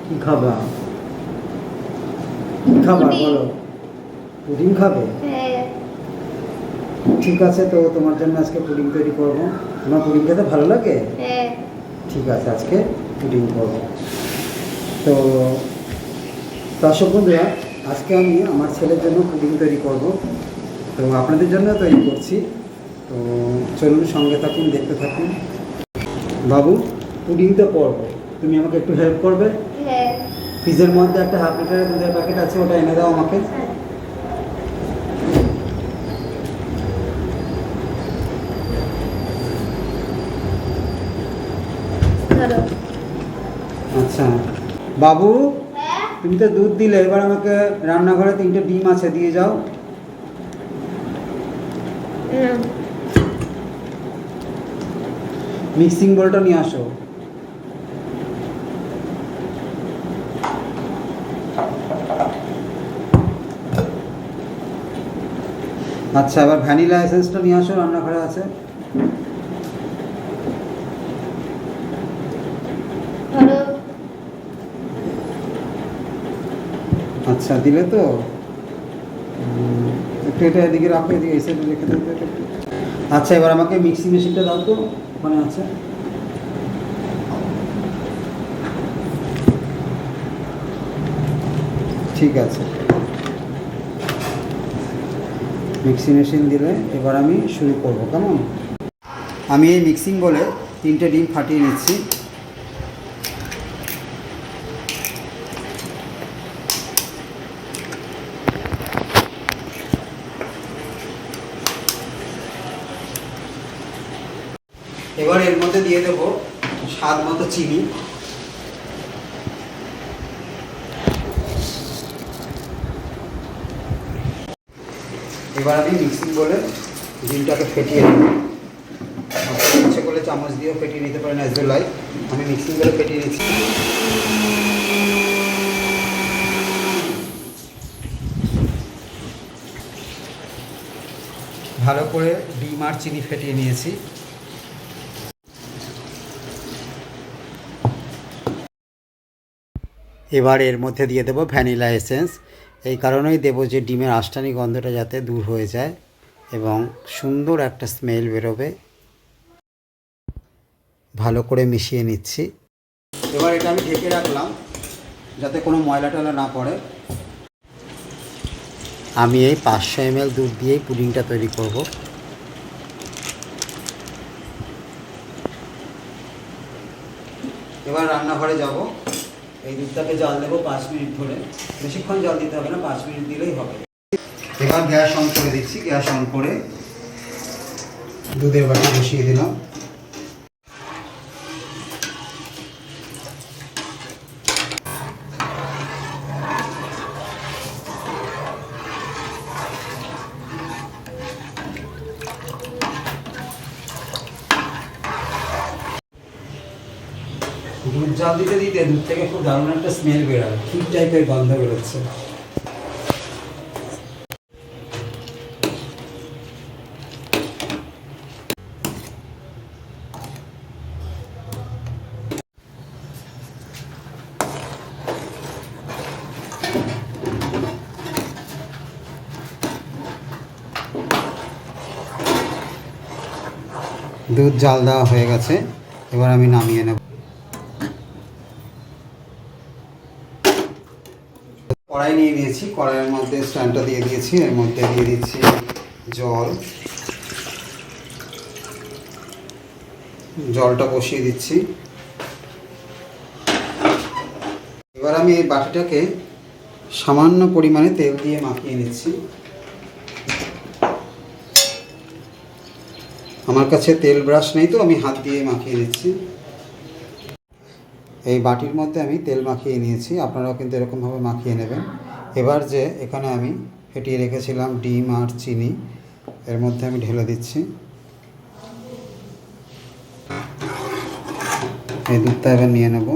কি খাবা? কি খাবা বলো? পুডিং খাবে? হ্যাঁ। ঠিক আছে, তো তোমার জন্য আজকে পুডিং তৈরি করবো। তোমার পুডিং খেতে ভালো লাগে? হ্যাঁ। ঠিক আছে, আজকে পুডিং করবো। তো দর্শক বন্ধুরা, আজকে আমি আমার ছেলের জন্য পুডিং তৈরি করব। তো আপনাদের জন্য তৈরি করছি। তো চলুন, সঙ্গে থাকুন, দেখতে থাকুন। বাবু, পুডিং তো করবো, তুমি আমাকে একটু হেল্প করবে? হ্যাঁ। ফ্রিজের মধ্যে একটা হাফ লিটারের দুধের প্যাকেট আছে, ওটা এনে দাও আমাকে। ধরো। আচ্ছা বাবু, হ্যাঁ। তুমি তো দুধ দিলে, এবার আমাকে রান্নাঘরে 3টে ডিম আছে, দিয়ে যাও। মিক্সিং বোলটা নিয়ে আসো। আচ্ছা, এবার ভ্যানিলা এসেন্সটা নিয়ে আসো, রান্নাঘরে আছে। ধরো। আচ্ছা, দিলে তো। একটু এটা এদিকে রাখো, এদিকে এসে রেখে দেবো একটু। আচ্ছা, এবার আমাকে মিক্সি মেশিনটা দাও তো, ওখানে আছে। ঠিক আছে, মিক্সি মেশিন দিলে এবার আমি শুরু করবো, কেমন? আমি এই মিক্সিং বলে 3টে ডিম ফাটিয়ে নিচ্ছি। এবার এর মধ্যে দিয়ে দেবো স্বাদ মতো চিনি। এবার আমি মিক্সিং বলে ডিমটাকে ফেটিয়ে নেব। ইচ্ছে করলে চামচ দিয়েও ফেটিয়ে নিতে পারেন, অ্যাজ ইউ লাইক। আমি মিক্সিং বলে ফেটিয়ে নিচ্ছি। ভালো করে ডিম আর চিনি ফেটিয়ে নিয়েছি। এবার এর মধ্যে দিয়ে দেবো ভ্যানিলা এসেন্স। এই কারণেই দেবো যে ডিমের আষ্টানি গন্ধটা যাতে দূর হয়ে যায় এবং সুন্দর একটা স্মেল বেরোবে। ভালো করে মিশিয়ে নিচ্ছি। এবার এটা আমি ঢেকে রাখলাম যাতে কোনো ময়লা টয়লা না পড়ে। আমি এই 500 ml দুধ দিয়েই পুডিংটা তৈরি করব। এবার রান্নাঘরে যাব, এই দুধটাকে জাল দেবো 5 মিনিট ধরে। বেশিক্ষণ জাল দিতে হবে না, 5 মিনিট দিলেই হবে। এবার গ্যাস অন করে দিচ্ছি। গ্যাস অন করে দুধের বাটি বসিয়ে দিলাম। দুধ জাল দিতে দিতে দুধ থেকে খুব দারুণ একটা স্মেল বেরোয়, ক্ষীর টাইপের গন্ধ বেরোচ্ছে। দুধ জাল দেওয়া হয়ে গেছে, এবার আমি নামিয়ে নেব। কড়াই নিয়ে নিয়েছি, কড়াইয়ের মধ্যে স্ট্যান্ডটা দিয়ে দিয়েছি। এর মধ্যে দিয়ে দিচ্ছি জল। জলটা বসিয়ে দিচ্ছি। এবার আমি এই বাটিটাকে সামান্য পরিমাণে তেল দিয়ে মাখিয়ে নিচ্ছি। আমার কাছে তেল ব্রাশ নেই, তো আমি হাত দিয়ে মাখিয়ে নিচ্ছি। এই বাটির মধ্যে আমি তেল মাখিয়ে নিয়েছি, আপনারাও কিন্তু এরকমভাবে মাখিয়ে নেবেন। এবার যে এখানে আমি ফেটিয়ে রেখেছিলাম ডিম আর চিনি, এর মধ্যে আমি ঢেলে দিচ্ছি। এই দুধটা এবার নিয়ে নেব,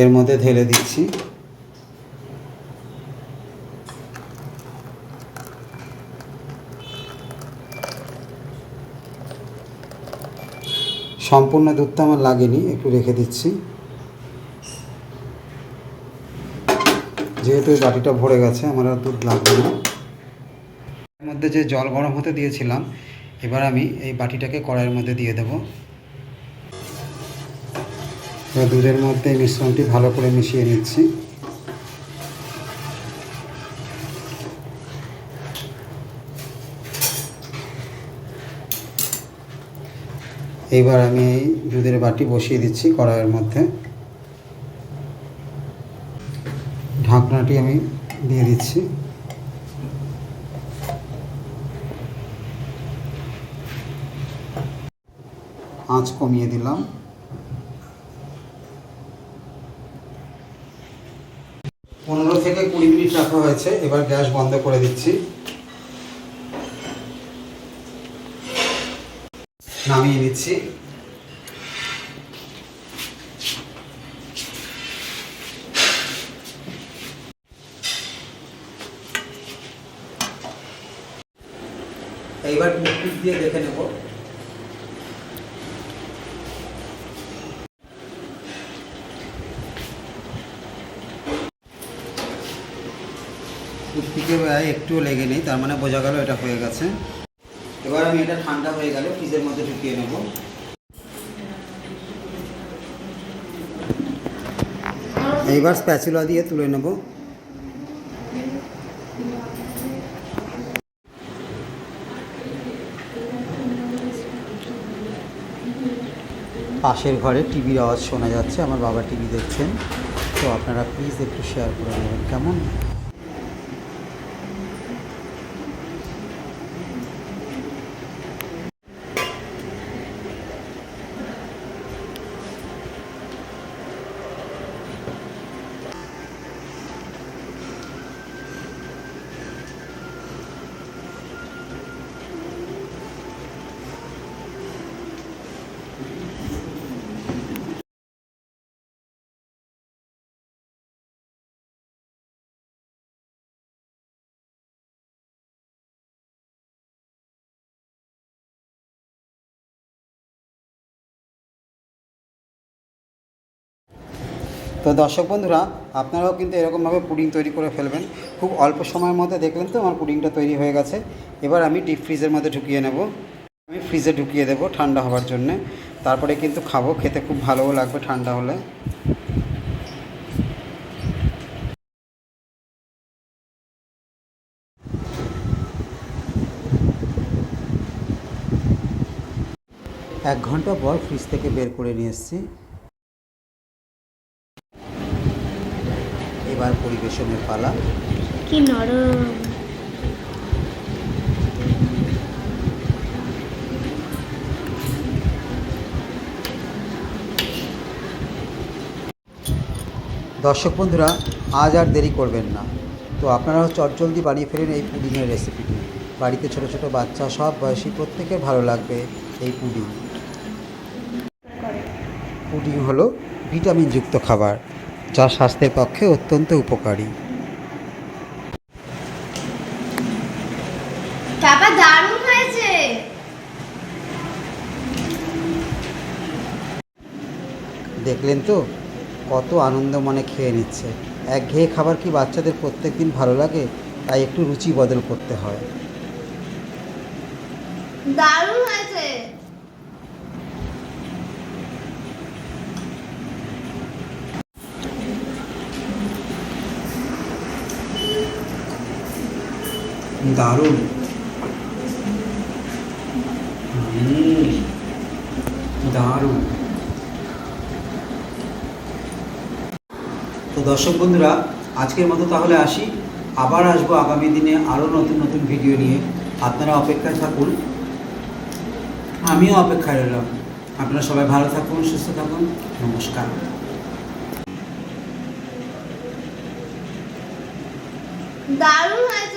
এর মধ্যে ঢেলে দিচ্ছি। সম্পূর্ণ দুধটা আমার লাগেনি, একটু রেখে দিচ্ছি। যেহেতু এই বাটিটা ভরে গেছে আমার আর দুধ লাগবে না। এর মধ্যে যে জল গরম হতে দিয়েছিলাম, এবার আমি এই বাটিটাকে কড়াইয়ের মধ্যে দিয়ে দেবো। এবার দুধের মধ্যে এই মিশ্রণটি ভালো করে মিশিয়ে নিচ্ছি। এইবার আমি এই দুধের বাটি বসিয়ে দিচ্ছি কড়াইয়ের মধ্যে। ঢাকনাটি আমি দিয়ে দিচ্ছি। আঁচ কমিয়ে দিলাম। 15 থেকে 20 মিনিট রাখা হয়েছে। এবার গ্যাস বন্ধ করে দিচ্ছি, নামিয়ে নিচ্ছি। এইবার টুথপিক দিয়ে দেখে নেব। টুথপিকের গায়ে একটুও লেগে নেই, তার মানে বোঝা গেল এটা হয়ে গেছে। এবার আমি এটা ঠান্ডা হয়ে গেলে ফ্রিজের মধ্যে ঢুকিয়ে নেব। এইবার স্প্যাচুলা দিয়ে তুলে নেব। পাশের ঘরে টিভির আওয়াজ শোনা যাচ্ছে, আমার বাবা টিভি দেখছেন, তো আপনারা প্লিজ একটু শেয়ার করে নেবেন, কেমন? তো দর্শক বন্ধুরা, আপনারাও কিন্তু এরকমভাবে পুডিং তৈরি করে ফেলবেন। খুব অল্প সময়ের মধ্যে দেখলেন তো আমার পুডিংটা তৈরি হয়ে গেছে। এবার আমি ডিপ ফ্রিজের মধ্যে ঢুকিয়ে নেব। আমি ফ্রিজে ঢুকিয়ে দেবো ঠান্ডা হওয়ার জন্যে, তারপরে কিন্তু খাবো। খেতে খুব ভালোও লাগবে ঠান্ডা হলে। এক ঘন্টা পর ফ্রিজ থেকে বের করে নিয়ে এসেছি। এবার পরিবেশনের পালা। কি নরম। দর্শক বন্ধুরা, আজ আর দেরি করবেন না, তো আপনারাও চটজলদি বানিয়ে ফেলেন এই পুডিংয়ের রেসিপিটি। বাড়িতে ছোট ছোট বাচ্চা, সব বয়সী প্রত্যেকের ভালো লাগবে এই পুডিং। পুডিং হলো ভিটামিনযুক্ত খাবার, যা স্বাস্থ্যের পক্ষে অত্যন্ত উপকারী। বাবা দারুণ হয়েছে। দেখলেন তো কত আনন্দ মনে খেয়ে নিচ্ছে। একঘেয়ে খাবার কি বাচ্চাদের প্রত্যেক দিন ভালো লাগে? তাই একটু রুচি বদল করতে হয়। দারুণ হয়েছে। দারুণ। দারুণ। তো দর্শক বন্ধুরা, আজকের মতো তাহলে আসি। আবার আসবো আগামী দিনে আরও নতুন নতুন ভিডিও নিয়ে। আপনারা অপেক্ষায় থাকুন, আমিও অপেক্ষায় রইলাম। আপনারা সবাই ভালো থাকুন, সুস্থ থাকুন। নমস্কার। দারুণ হয়েছে।